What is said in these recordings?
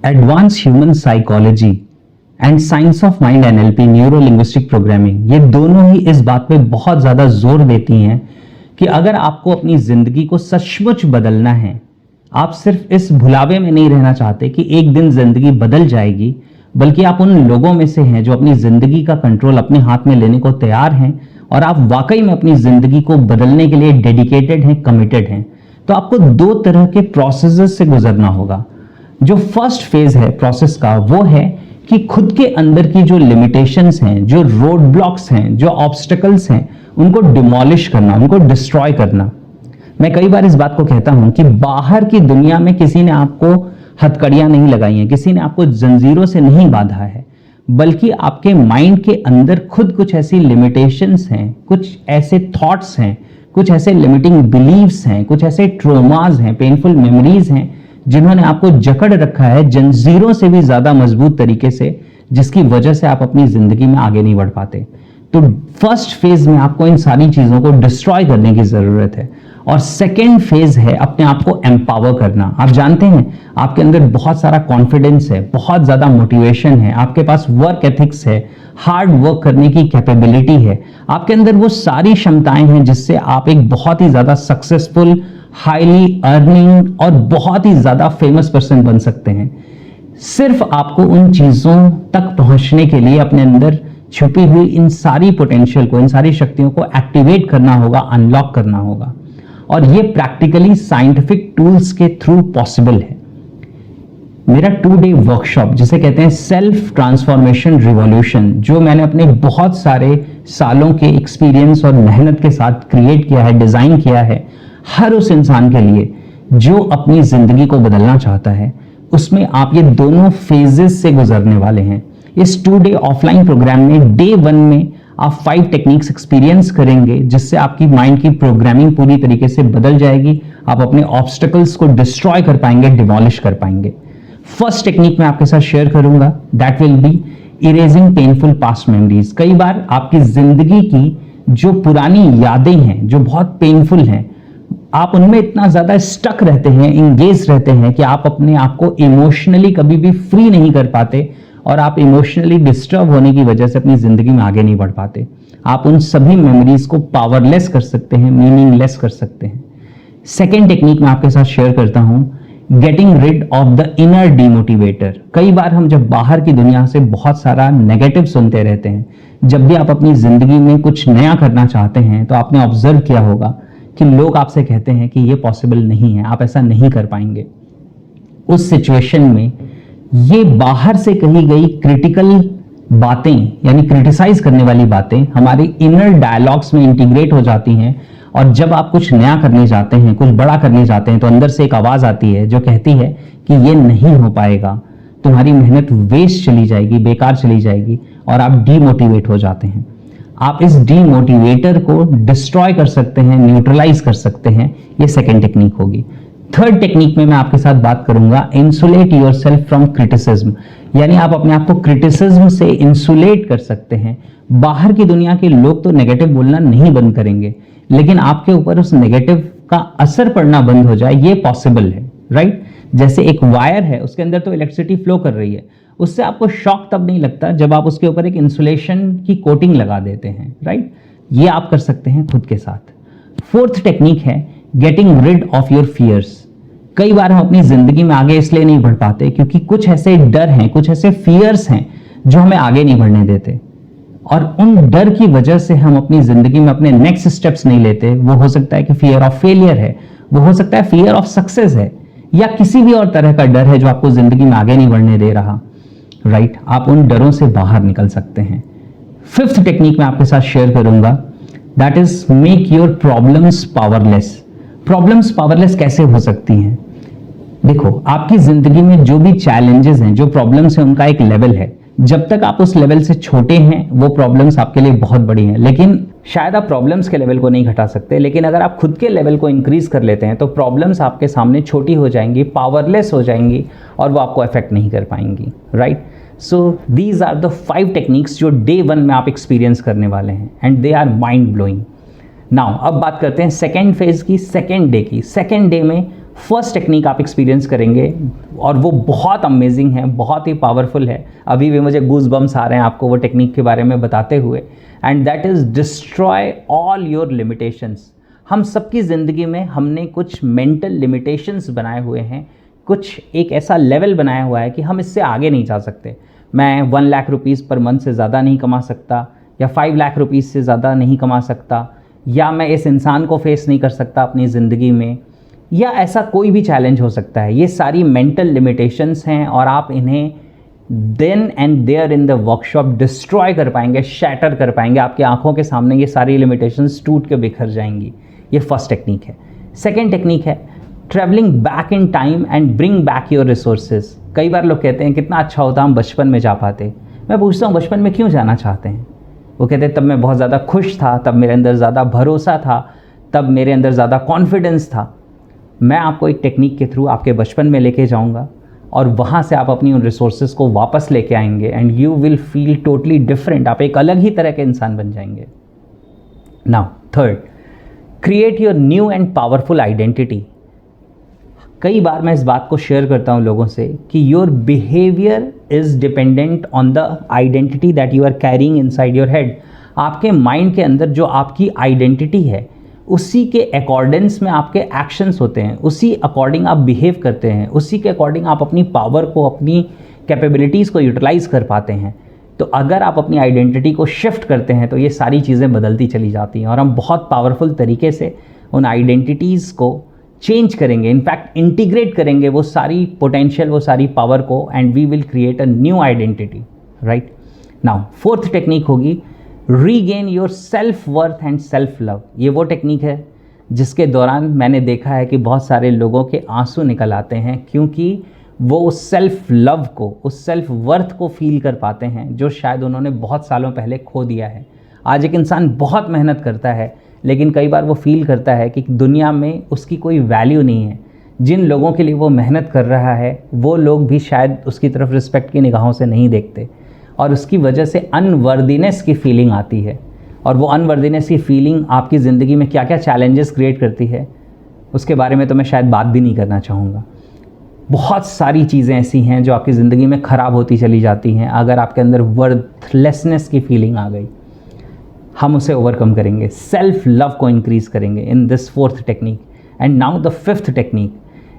Advance human psychology and science of mind NLP neuro linguistic programming, ये दोनों ही इस बात पे बहुत ज़्यादा जोर देती हैं कि अगर आपको अपनी ज़िंदगी को सचमुच बदलना है, आप सिर्फ इस भुलावे में नहीं रहना चाहते कि एक दिन ज़िंदगी बदल जाएगी, बल्कि आप उन लोगों में से हैं जो अपनी ज़िंदगी का कंट्रोल अपने हाथ में लेने को तैयार हैं और आप वाकई में अपनी ज़िंदगी को बदलने के लिए डेडिकेटेड हैं, कमिटेड हैं, तो आपको दो तरह के प्रोसेसेस से गुजरना होगा। जो फर्स्ट फेज है प्रोसेस का, वो है कि खुद के अंदर की जो लिमिटेशंस हैं, जो रोड ब्लॉक्स हैं, जो ऑब्स्टिकल्स हैं, उनको डिमोलिश करना, उनको डिस्ट्रॉय करना। मैं कई बार इस बात को कहता हूं कि बाहर की दुनिया में किसी ने आपको हथकड़ियां नहीं लगाई हैं, किसी ने आपको जंजीरों से नहीं बांधा है, बल्कि आपके माइंड के अंदर खुद कुछ ऐसी लिमिटेशंस हैं, कुछ ऐसे थॉट्स हैं, कुछ ऐसे लिमिटिंग बिलीव्स हैं, कुछ ऐसे ट्रोमाज हैं, पेनफुल मेमोरीज हैं, जिन्होंने आपको जकड़ रखा है जंजीरों से भी ज्यादा मजबूत तरीके से, जिसकी वजह से आप अपनी जिंदगी में आगे नहीं बढ़ पाते। तो फर्स्ट फेज में आपको इन सारी चीजों को डिस्ट्रॉय करने की जरूरत है। और सेकेंड फेज है अपने आप को एम्पावर करना। आप जानते हैं आपके अंदर बहुत सारा कॉन्फिडेंस है, बहुत ज्यादा मोटिवेशन है, आपके पास वर्क एथिक्स है, हार्ड वर्क करने की कैपेबिलिटी है, आपके अंदर वो सारी क्षमताएं हैं जिससे आप एक बहुत ही ज्यादा सक्सेसफुल, हाईली अर्निंग और बहुत ही ज्यादा फेमस पर्सन बन सकते हैं। सिर्फ आपको उन चीजों तक पहुंचने के लिए अपने अंदर छुपी हुई इन सारी पोटेंशियल को, इन सारी शक्तियों को एक्टिवेट करना होगा, अनलॉक करना होगा। और ये प्रैक्टिकली साइंटिफिक टूल्स के थ्रू पॉसिबल है। मेरा 2 डे वर्कशॉप, जिसे कहते हैं सेल्फ ट्रांसफॉर्मेशन रिवॉल्यूशन, जो मैंने अपने बहुत सारे सालों के एक्सपीरियंस और मेहनत के साथ क्रिएट किया है, डिजाइन किया है, हर उस इंसान के लिए जो अपनी जिंदगी को बदलना चाहता है, उसमें आप ये दोनों फेजेस से गुजरने वाले हैं। इस 2 डे ऑफलाइन प्रोग्राम में डे 1 में आप 5 टेक्निक्स एक्सपीरियंस करेंगे, जिससे आपकी माइंड की प्रोग्रामिंग पूरी तरीके से बदल जाएगी। आप अपने ऑब्स्टिकल्स को डिस्ट्रॉय कर पाएंगे, डिमोलिश कर पाएंगे। फर्स्ट टेक्निक मैं आपके साथ शेयर करूंगा, that will be erasing painful past memories. कई बार आपकी जिंदगी की जो पुरानी यादें हैं, जो बहुत पेनफुल हैं, आप उनमें इतना ज्यादा स्टक रहते हैं, इंगेज रहते हैं कि आप अपने आप को इमोशनली कभी भी फ्री नहीं कर पाते और आप इमोशनली डिस्टर्ब होने की वजह से अपनी जिंदगी में आगे नहीं बढ़ पाते। आप उन सभी मेमोरीज को पावरलेस कर सकते हैं, मीनिंगलेस कर सकते हैं। सेकेंड टेक्निक मैं आपके साथ शेयर करता हूं, getting rid of the inner demotivator. कई बार हम जब बाहर की दुनिया से बहुत सारा नेगेटिव सुनते रहते हैं, जब भी आप अपनी जिंदगी में कुछ नया करना चाहते हैं, तो आपने ऑब्जर्व किया होगा कि लोग आपसे कहते हैं कि ये पॉसिबल नहीं है, आप ऐसा नहीं कर पाएंगे। उस सिचुएशन में ये बाहर से कही गई क्रिटिकल बातें, यानी क्रिटिसाइज करने वाली बातें, हमारी इनर डायलॉग्स में इंटीग्रेट हो जाती हैं। और जब आप कुछ नया करने जाते हैं, कुछ बड़ा करने जाते हैं, तो अंदर से एक आवाज आती है जो कहती है कि ये नहीं हो पाएगा, तुम्हारी मेहनत वेस्ट चली जाएगी, बेकार चली जाएगी, और आप डीमोटिवेट हो जाते हैं। आप इस डीमोटिवेटर को डिस्ट्रॉय कर सकते हैं, न्यूट्रलाइज कर सकते हैं। ये सेकेंड टेक्निक होगी। थर्ड टेक्निक में मैं आपके साथ बात करूंगा इंसुलेट योरसेल्फ फ्रॉम क्रिटिसिज्म, यानी आप अपने आप को क्रिटिसिज्म से इंसुलेट कर सकते हैं। बाहर की दुनिया के लोग तो नेगेटिव बोलना नहीं बंद करेंगे, लेकिन आपके ऊपर उस नेगेटिव का असर पड़ना बंद हो जाए, ये पॉसिबल है, राइट? जैसे एक वायर है, उसके अंदर तो इलेक्ट्रिसिटी फ्लो कर रही है, उससे आपको शॉक तब नहीं लगता जब आप उसके ऊपर एक इंसुलेशन की कोटिंग लगा देते हैं, राइट? ये आप कर सकते हैं खुद के साथ। फोर्थ टेक्निक है getting rid of your fears. कई बार हम अपनी जिंदगी में आगे इसलिए नहीं बढ़ पाते क्योंकि कुछ ऐसे डर हैं, कुछ ऐसे फियर्स हैं जो हमें आगे नहीं बढ़ने देते, और उन डर की वजह से हम अपनी जिंदगी में अपने नेक्स्ट स्टेप्स नहीं लेते। वो हो सकता है कि फियर ऑफ फेलियर है, वो हो सकता है फियर ऑफ सक्सेस है, या किसी भी और तरह का डर है जो आपको जिंदगी में आगे नहीं बढ़ने दे रहा, राइट? आप उन डरों से बाहर निकल सकते हैं। फिफ्थ टेक्निक मैं आपके साथ शेयर करूंगा, that is make your problems powerless. Problems powerless कैसे हो सकती हैं? देखो, आपकी जिंदगी में जो भी चैलेंजेस हैं, जो प्रॉब्लम्स हैं, उनका एक लेवल है। जब तक आप उस लेवल से छोटे हैं, वो प्रॉब्लम्स आपके लिए बहुत बड़ी हैं, लेकिन शायद आप प्रॉब्लम्स के लेवल को नहीं घटा सकते। लेकिन अगर आप खुद के लेवल को इंक्रीज कर लेते हैं तो प्रॉब्लम्स आपके सामने छोटी हो जाएंगी, पावरलेस हो जाएंगी, और वो आपको अफेक्ट नहीं कर पाएंगी, right? So these are the 5 techniques जो डे 1 में आप एक्सपीरियंस करने वाले हैं, and they are mind blowing. Now अब बात करते हैं सेकेंड फेज की, सेकेंड डे की। सेकेंड डे में फर्स्ट टेक्निक आप एक्सपीरियंस करेंगे और वो बहुत अमेजिंग है, बहुत ही पावरफुल है। अभी भी मुझे गूज बम्स आ रहे हैं आपको वो टेक्निक के बारे में बताते हुए। And that is destroy all your limitations. हम सबकी ज़िंदगी में हमने कुछ मेंटल लिमिटेशंस बनाए हुए हैं, कुछ एक ऐसा लेवल बनाया हुआ है कि हम इससे आगे नहीं जा सकते। मैं 1 लाख रुपीज़ पर मंथ से ज़्यादा नहीं कमा सकता, या 5 लाख रुपीज़ से ज़्यादा नहीं कमा सकता, या मैं इस इंसान को फेस नहीं कर सकता अपनी ज़िंदगी में, या ऐसा कोई भी चैलेंज हो सकता है। ये सारी मेंटल लिमिटेशंस हैं और आप इन्हें then and there in the workshop destroy कर पाएंगे, शैटर कर पाएंगे। आपकी आंखों के सामने ये सारी लिमिटेशंस टूट के बिखर जाएंगी। ये फर्स्ट टेक्निक है। सेकेंड टेक्निक है travelling back in time and bring back your resources. कई बार लोग कहते हैं कितना अच्छा होता हम बचपन में जा पाते। मैं पूछता हूँ बचपन में क्यों जाना चाहते हैं? वो कहते हैं तब मैं बहुत ज़्यादा खुश था, तब मेरे अंदर ज़्यादा भरोसा था, तब मेरे अंदर ज़्यादा कॉन्फिडेंस था। मैं आपको एक टेक्निक के थ्रू आपके बचपन में लेके जाऊंगा और वहाँ से आप अपनी उन रिसोर्सेज को वापस लेके आएंगे and you will feel totally different. आप एक अलग ही तरह के इंसान बन जाएंगे। Now third, create your new and powerful identity. कई बार मैं इस बात को शेयर करता हूँ लोगों से कि your behaviour is dependent on the identity that you are carrying inside your head. आपके माइंड के अंदर जो आपकी आइडेंटिटी है उसी के अकॉर्डेंस में आपके एक्शंस होते हैं, उसी अकॉर्डिंग आप बिहेव करते हैं, उसी के अकॉर्डिंग आप अपनी पावर को, अपनी कैपेबिलिटीज़ को यूटिलाइज़ कर पाते हैं। तो अगर आप अपनी आइडेंटिटी को शिफ्ट करते हैं तो ये सारी चीज़ें बदलती चली जाती हैं और हम बहुत पावरफुल तरीके से उन आइडेंटिटीज़ को चेंज करेंगे, इनफैक्ट इंटीग्रेट करेंगे वो सारी पोटेंशियल, वो सारी पावर को, and we will create a new identity, right. Now fourth technique होगी regain your self worth and self love. ये वो टेक्निक है जिसके दौरान मैंने देखा है कि बहुत सारे लोगों के आंसू निकल आते हैं क्योंकि वो उस सेल्फ लव को, उस सेल्फ वर्थ को फील कर पाते हैं जो शायद उन्होंने बहुत सालों पहले खो दिया है। आज एक इंसान बहुत मेहनत करता है लेकिन कई बार वो फील करता है कि दुनिया में उसकी कोई वैल्यू नहीं है। जिन लोगों के लिए वो मेहनत कर रहा है वो लोग भी शायद उसकी तरफ रिस्पेक्ट की निगाहों से नहीं देखते और उसकी वजह से अनवर्दीनेस की फीलिंग आती है। और वो अनवर्दीनेस की फीलिंग आपकी ज़िंदगी में क्या क्या चैलेंजेस क्रिएट करती है उसके बारे में तो मैं शायद बात भी नहीं करना चाहूँगा। बहुत सारी चीज़ें ऐसी हैं जो आपकी ज़िंदगी में ख़राब होती चली जाती हैं अगर आपके अंदर वर्थलेसनेस की फीलिंग आ गई। हम उसे ओवरकम करेंगे, सेल्फ लव को इंक्रीज़ करेंगे in this fourth technique. And now the fifth technique,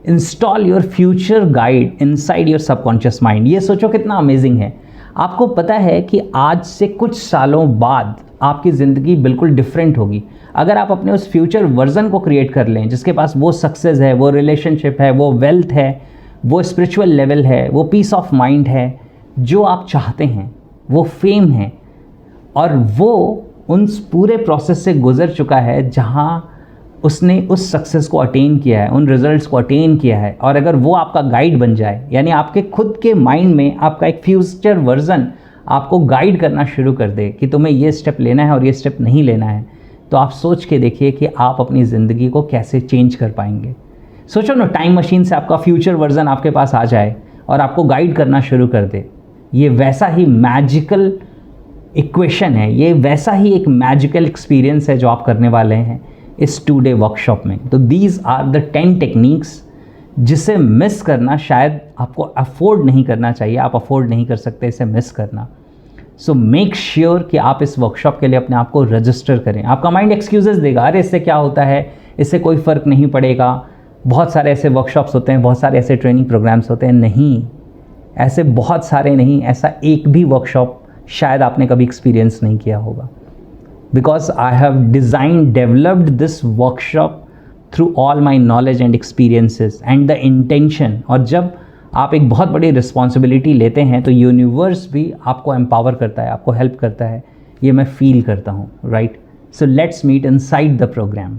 install your future guide inside your subconscious mind. ये सोचो कितना अमेजिंग है। आपको पता है कि आज से कुछ सालों बाद आपकी ज़िंदगी बिल्कुल डिफरेंट होगी अगर आप अपने उस फ्यूचर वर्जन को क्रिएट कर लें जिसके पास वो सक्सेस है, वो रिलेशनशिप है, वो वेल्थ है, वो स्पिरिचुअल लेवल है, वो पीस ऑफ माइंड है जो आप चाहते हैं, वो फेम है और वो उन पूरे प्रोसेस से गुजर चुका है जहाँ उसने उस सक्सेस को अटेन किया है, उन रिजल्ट्स को अटेन किया है। और अगर वो आपका गाइड बन जाए, यानी आपके खुद के माइंड में आपका एक फ्यूचर वर्जन आपको गाइड करना शुरू कर दे कि तुम्हें ये स्टेप लेना है और ये स्टेप नहीं लेना है, तो आप सोच के देखिए कि आप अपनी ज़िंदगी को कैसे चेंज कर पाएंगे। सोचो ना, टाइम मशीन से आपका फ्यूचर वर्जन आपके पास आ जाए और आपको गाइड करना शुरू कर दे। ये वैसा ही मैजिकल इक्वेशन है, ये वैसा ही एक मैजिकल एक्सपीरियंस है जो आप करने वाले हैं इस 2-डे वर्कशॉप में। तो दीज आर द 10 टेक्निक्स जिसे मिस करना शायद आपको अफोर्ड नहीं करना चाहिए। आप अफोर्ड नहीं कर सकते इसे मिस करना। सो मेक श्योर कि आप इस वर्कशॉप के लिए अपने आप को रजिस्टर करें। आपका माइंड एक्सक्यूजेस देगा, अरे इससे क्या होता है, इससे कोई फ़र्क नहीं पड़ेगा, बहुत सारे ऐसे वर्कशॉप्स होते हैं, बहुत सारे ऐसे ट्रेनिंग प्रोग्राम्स होते हैं। नहीं, ऐसे बहुत सारे नहीं, ऐसा एक भी वर्कशॉप शायद आपने कभी एक्सपीरियंस नहीं किया होगा। Because I have developed this workshop through all my knowledge and experiences and the intention। और जब आप एक बहुत बड़ी रिस्पॉन्सिबिलिटी लेते हैं तो यूनिवर्स भी आपको एम्पावर करता है, आपको हेल्प करता है। ये मैं फील करता हूँ, right. So let's meet inside the programme.